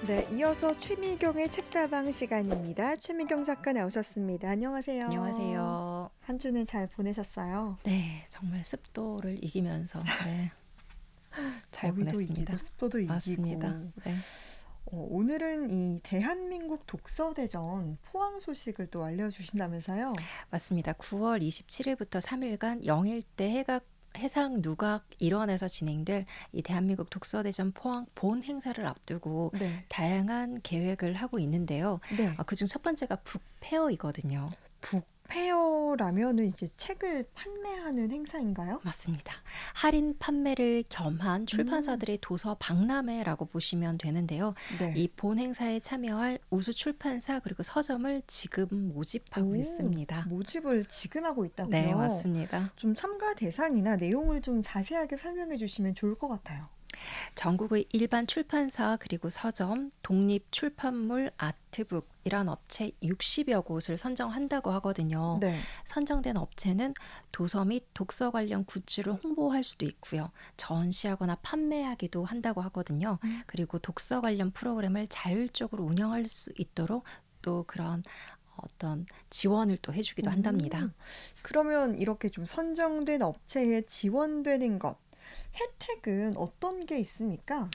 네, 이어서 최미경의 책다방 시간입니다. 최미경 작가 나오셨습니다. 안녕하세요. 안녕하세요. 한 주는 잘 보내셨어요? 네, 정말 습도를 이기면서 네, 잘 더위도 이기고 보냈습니다. 습도도 이기고. 맞습니다. 네, 오늘은 이 대한민국 독서대전 포항 소식을 또 알려주신다면서요? 맞습니다. 9월 27일부터 3일간 영일대 해상 누각 일원에서 진행될 이 대한민국 독서대전 포항 본 행사를 앞두고 네, 다양한 계획을 하고 있는데요. 네. 그중 첫 번째가 북페어이거든요. 북페어라면은 이제 책을 판매하는 행사인가요? 맞습니다. 할인 판매를 겸한 음, 출판사들의 도서 박람회라고 보시면 되는데요. 네. 이 본 행사에 참여할 우수 출판사 그리고 서점을 지금 모집하고 오, 있습니다. 모집을 지금 하고 네, 있다고요? 맞습니다. 좀 참가 대상이나 내용을 좀 자세하게 설명해 주시면 좋을 것 같아요. 전국의 일반 출판사 그리고 서점, 독립 출판물, 아트북 이런 업체 60여 곳을 선정한다고 하거든요. 네. 선정된 업체는 도서 및 독서 관련 굿즈를 홍보할 수도 있고요. 전시하거나 판매하기도 한다고 하거든요. 음. 그리고 독서 관련 프로그램을 자율적으로 운영할 수 있도록 또 그런 어떤 지원을 또 해주기도 한답니다. 그러면 이렇게 좀 선정된 업체에 지원되는 것, 혜택은 어떤 게 있습니까?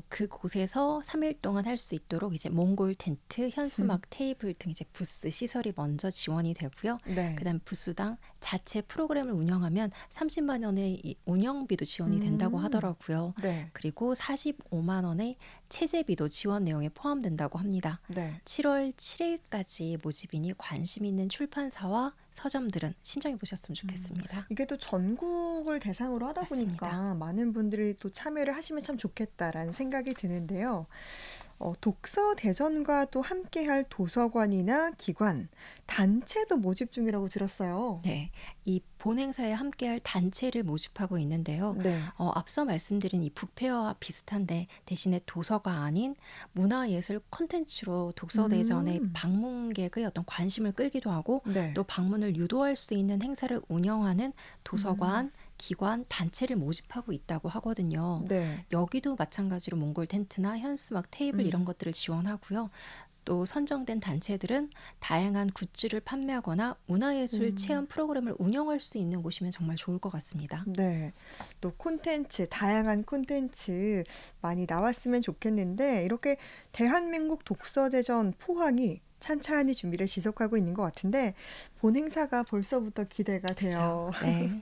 그곳에서 3일 동안 할 수 있도록 이제 몽골 텐트, 현수막 테이블 등 이제 부스 시설이 먼저 지원이 되고요. 네. 그다음 부스당 자체 프로그램을 운영하면 30만 원의 이 운영비도 지원이 된다고 음, 하더라고요. 네, 그리고 45만 원의 체재비도 지원 내용에 포함된다고 합니다. 네. 7월 7일까지 모집이니 관심 있는 출판사와 서점들은 신청해 보셨으면 좋겠습니다. 이게 또 전국을 대상으로 하다 맞습니다. 보니까 많은 분들이 또 참여를 하시면 참 좋겠다라는 생각이 드는데요. 독서 대전과 또 함께할 도서관이나 기관, 단체도 모집 중이라고 들었어요. 네, 이 본행사에 함께할 단체를 모집하고 있는데요. 네. 앞서 말씀드린 이 북페어와 비슷한데 대신에 도서가 아닌 문화예술 콘텐츠로 독서대전의 음, 방문객의 어떤 관심을 끌기도 하고 네. 또 방문을 유도할 수 있는 행사를 운영하는 음, 도서관, 기관, 단체를 모집하고 있다고 하거든요. 네. 여기도 마찬가지로 몽골 텐트나 현수막 테이블 이런 음, 것들을 지원하고요. 또 선정된 단체들은 다양한 굿즈를 판매하거나 문화예술 음. 체험 프로그램을 운영할 수 있는 곳이면 정말 좋을 것 같습니다. 네. 또 콘텐츠, 다양한 콘텐츠 많이 나왔으면 좋겠는데, 이렇게 대한민국 독서대전 포항이 찬찬히 준비를 지속하고 있는 것 같은데, 본 행사가 벌써부터 기대가 그죠? 돼요. 네.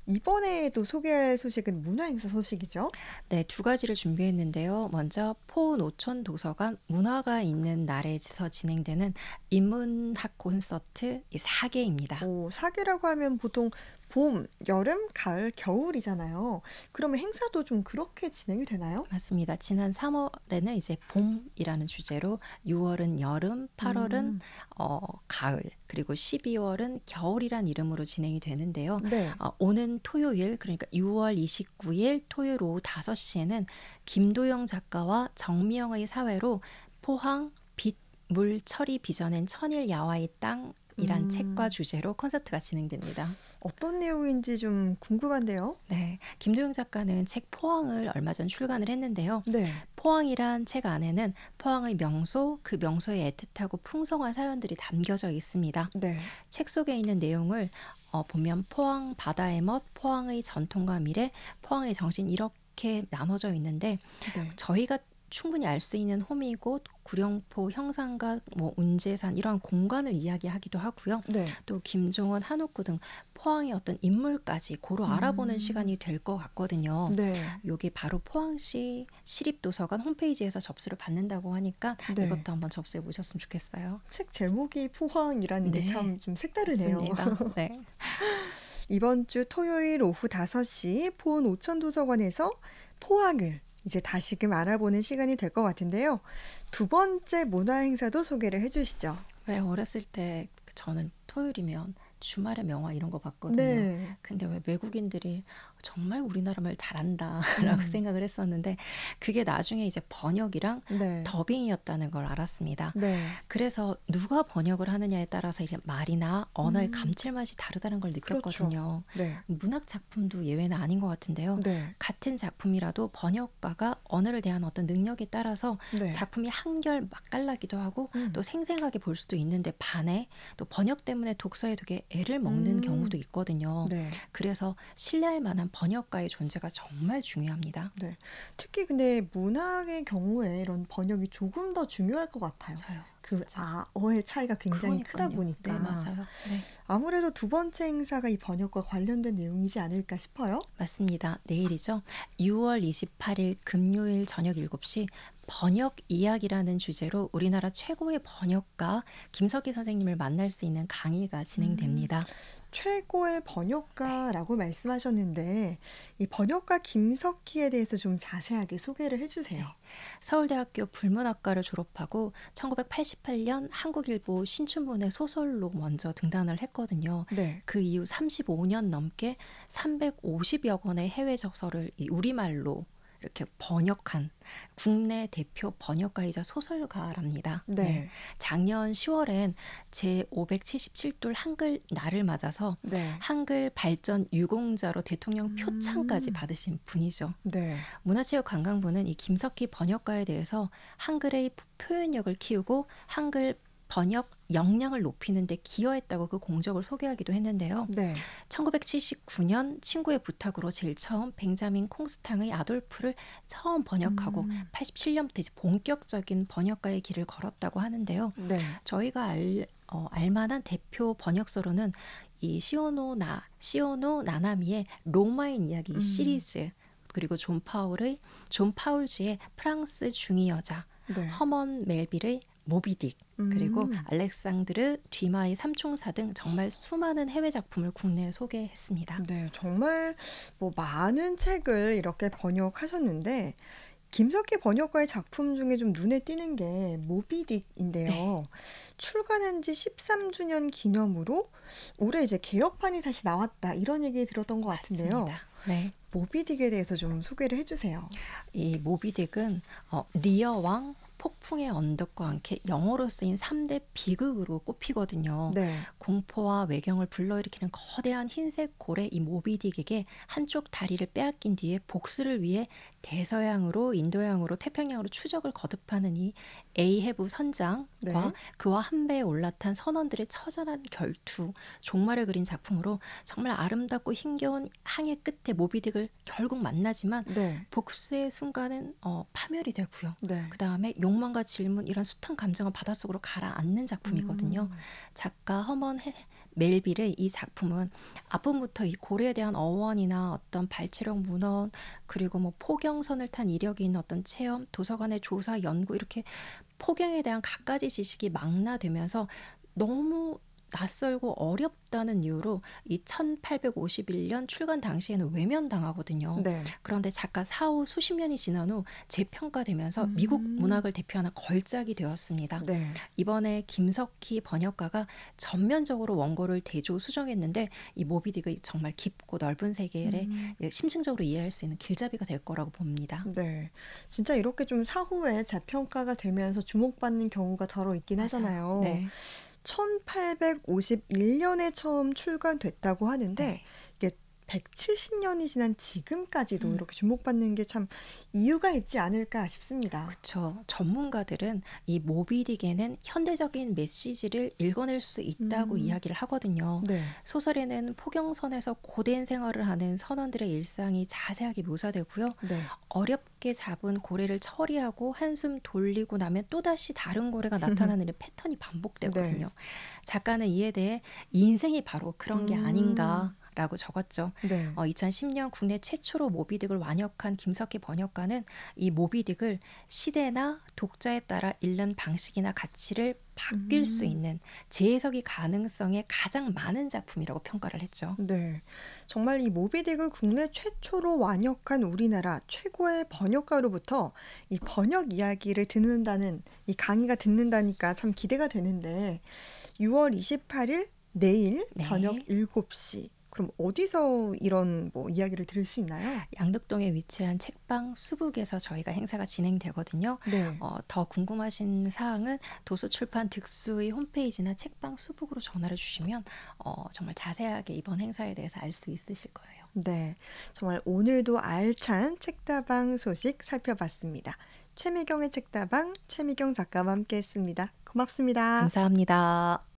이번에 또 소개할 소식은 문화행사 소식이죠? 네, 두 가지를 준비했는데요. 먼저 포노천 도서관 문화가 있는 날에서 진행되는 인문학 콘서트 이 4개입니다. 사계라고 하면 보통 봄, 여름, 가을, 겨울이잖아요. 그러면 행사도 좀 그렇게 진행이 되나요? 맞습니다. 지난 3월에는 이제 봄이라는 주제로 6월은 여름, 8월은 음, 가을, 그리고 12월은 겨울이란 이름으로 진행이 되는데요. 네. 오는 토요일, 그러니까 6월 29일 토요일 오후 5시에는 김도영 작가와 정미영의 사회로 포항 빛, 물, 철이 빚어낸 천일 야와의 땅이란 책과 음, 주제로 콘서트가 진행됩니다. 어떤 내용인지 좀 궁금한데요? 네, 김도영 작가는 책 포항을 얼마 전 출간을 했는데요. 네. 포항이란 책 안에는 포항의 명소, 그 명소의 애틋하고 풍성한 사연들이 담겨져 있습니다. 네. 책 속에 있는 내용을 보면 포항 바다의 멋, 포항의 전통과 미래, 포항의 정신 이렇게 나눠져 있는데 네. 저희가 충분히 알 수 있는 호미곶, 구룡포, 형산각, 운제산 이러한 공간을 이야기하기도 하고요. 네. 또 김종원, 한옥구 등 포항의 어떤 인물까지 고루 알아보는 음, 시간이 될 것 같거든요. 네. 요게 바로 포항시 시립도서관 홈페이지에서 접수를 받는다고 하니까 네. 이것도 한번 접수해 보셨으면 좋겠어요. 책 제목이 포항이라는 게 네, 참 좀 색다르네요. 맞습니다. 네. 이번 주 토요일 오후 5시 포원 오천도서관에서 포항을 이제 다시금 알아보는 시간이 될 것 같은데요. 두 번째 문화 행사도 소개를 해주시죠. 왜 어렸을 때 저는 토요일이면 주말의 명화 이런 거 봤거든요. 네. 근데 왜 외국인들이 정말 우리나라 말 잘한다라고 음. 생각을 했었는데 그게 나중에 이제 번역이랑 네. 더빙이었다는 걸 알았습니다. 네. 그래서 누가 번역을 하느냐에 따라서 이렇게 말이나 언어의 음. 감칠맛이 다르다는 걸 그렇죠. 느꼈거든요. 네. 문학 작품도 예외는 아닌 것 같은데요. 네. 같은 작품이라도 번역가가 언어를 대한 어떤 능력에 따라서 네. 작품이 한결 맛깔나기도 하고 또 음. 생생하게 볼 수도 있는데 반해 또 번역 때문에 독서에 되게 애를 먹는 경우도 음. 있거든요. 네. 그래서 신뢰할 만한 번역가의 존재가 정말 중요합니다. 네. 특히 근데 문학의 경우에 이런 번역이 조금 더 중요할 것 같아요. 맞아요. 그 진짜. 어의 차이가 굉장히 크다 그러니까요. 네, 보니까 맞아요. 네. 아무래도 두 번째 행사가 이 번역과 관련된 내용이지 않을까 싶어요. 맞습니다. 내일이죠. 6월 28일 금요일 저녁 7시 번역 이야기라는 주제로 우리나라 최고의 번역가 김석희 선생님을 만날 수 있는 강의가 음. 진행됩니다. 최고의 번역가라고 말씀하셨는데 이 번역가 김석희에 대해서 좀 자세하게 소개를 해주세요. 서울대학교 불문학과를 졸업하고 1988년 한국일보 신춘문예 소설로 먼저 등단을 했거든요. 네. 그 이후 35년 넘게 350여 권의 해외 저서를 이 우리말로 이렇게 번역한 국내 대표 번역가이자 소설가랍니다. 네. 네. 작년 10월엔 제577돌 한글 날을 맞아서 네. 한글 발전 유공자로 대통령 표창까지 음. 받으신 분이죠. 네. 문화체육관광부는 이 김석희 번역가에 대해서 한글의 표현력을 키우고 한글 번역 역량을 높이는 데 기여했다고 그 공적을 소개하기도 했는데요. 네. 1979년 친구의 부탁으로 제일 처음 벤자민 콩스탕의 아돌프를 처음 번역하고 87년부터 이제 본격적인 번역가의 길을 걸었다고 하는데요. 네. 저희가 알만한 대표 번역서로는 이 시오노 나나미의 로마인 이야기 시리즈, 그리고 존 파울즈의 프랑스 중위 여자, 네. 허먼 멜빌의 모비딕, 그리고 음. 알렉산드르 듀마의 삼총사 등 정말 수많은 해외 작품을 국내에 소개했습니다. 네, 정말 뭐 많은 책을 이렇게 번역하셨는데 김석희 번역가의 작품 중에 좀 눈에 띄는 게 네. 모비딕인데요. 출간한 지 13주년 기념으로 올해 이제 개역판이 다시 나왔다 이런 얘기 들었던 것 같은데요. 맞습니다. 네. 모비딕에 대해서 좀 소개를 해주세요. 이 모비딕은 리어 왕, 폭풍의 언덕과 함께 영어로 쓰인 3대 비극으로 꼽히거든요. 네. 공포와 외경을 불러일으키는 거대한 흰색 고래 이 모비딕에게 한쪽 다리를 빼앗긴 뒤에 복수를 위해 대서양으로 인도양으로 태평양으로 추적을 거듭하는 이 에이헤브 선장과 네. 그와 한 배에 올라탄 선원들의 처절한 결투, 종말을 그린 작품으로 정말 아름답고 힘겨운 항해 끝에 모비딕을 결국 만나지만 네. 복수의 순간은 파멸이 되고요. 네. 그 다음에 욕망과 질문 이런 숱한 감정을 바닷속으로 가라앉는 작품이거든요. 작가 허먼 멜빌의 이 작품은 앞부분부터 이 고래에 대한 어원이나 어떤 발췌력 문헌, 그리고 뭐 포경선을 탄 이력이 있는 어떤 체험, 도서관의 조사, 연구 이렇게 포경에 대한 갖가지 지식이 망라되면서 너무 낯설고 어렵다는 이유로 이 1851년 출간 당시에는 외면당하거든요. 네. 그런데 작가 사후 수십 년이 지난 후 재평가되면서 미국 문학을 대표하는 걸작이 되었습니다. 네. 이번에 김석희 번역가가 전면적으로 원고를 대조 수정했는데 이 모비딕의 정말 깊고 넓은 세계를 심층적으로 이해할 수 있는 길잡이가 될 거라고 봅니다. 네. 진짜 이렇게 좀 사후에 재평가가 되면서 주목받는 경우가 더러 있긴 하잖아요. 네. 1851년에 처음 출간됐다고 하는데 네. 이게 170년이 지난 지금까지도 음. 이렇게 주목받는 게 참 이유가 있지 않을까 싶습니다. 그렇죠. 전문가들은 이 모비딕에는 현대적인 메시지를 읽어낼 수 있다고 이야기를 하거든요. 네. 소설에는 포경선에서 고된 생활을 하는 선원들의 일상이 자세하게 묘사되고요. 네. 어렵게 잡은 고래를 처리하고 한숨 돌리고 나면 또다시 다른 고래가 나타나는 이런 패턴이 반복되거든요. 작가는 이에 대해 인생이 바로 그런 게 아닌가라고 적었죠. 네. 2010년 국내 최초로 모비딕을 완역한 김석희 번역가는 이 모비딕을 시대나 독자에 따라 읽는 방식이나 가치를 바뀔 수 있는 재해석이 가능성에 가장 많은 작품이라고 평가를 했죠. 네. 정말 이 모비딕을 국내 최초로 완역한 우리나라 최고의 번역가로부터 이 번역 이야기를 듣는다는 이 강의가 듣는다니까 참 기대가 되는데 6월 28일 내일 저녁 네. 7시. 그럼 어디서 이런 뭐 이야기를 들을 수 있나요? 양덕동에 위치한 책방 수북에서 저희가 행사가 진행되거든요. 네. 더 궁금하신 사항은 도서출판 득수의 홈페이지나 책방 수북으로 전화를 주시면 정말 자세하게 이번 행사에 대해서 알 수 있으실 거예요. 네. 정말 오늘도 알찬 책다방 소식 살펴봤습니다. 최미경의 책다방 최미경 작가와 함께 했습니다. 고맙습니다. 감사합니다.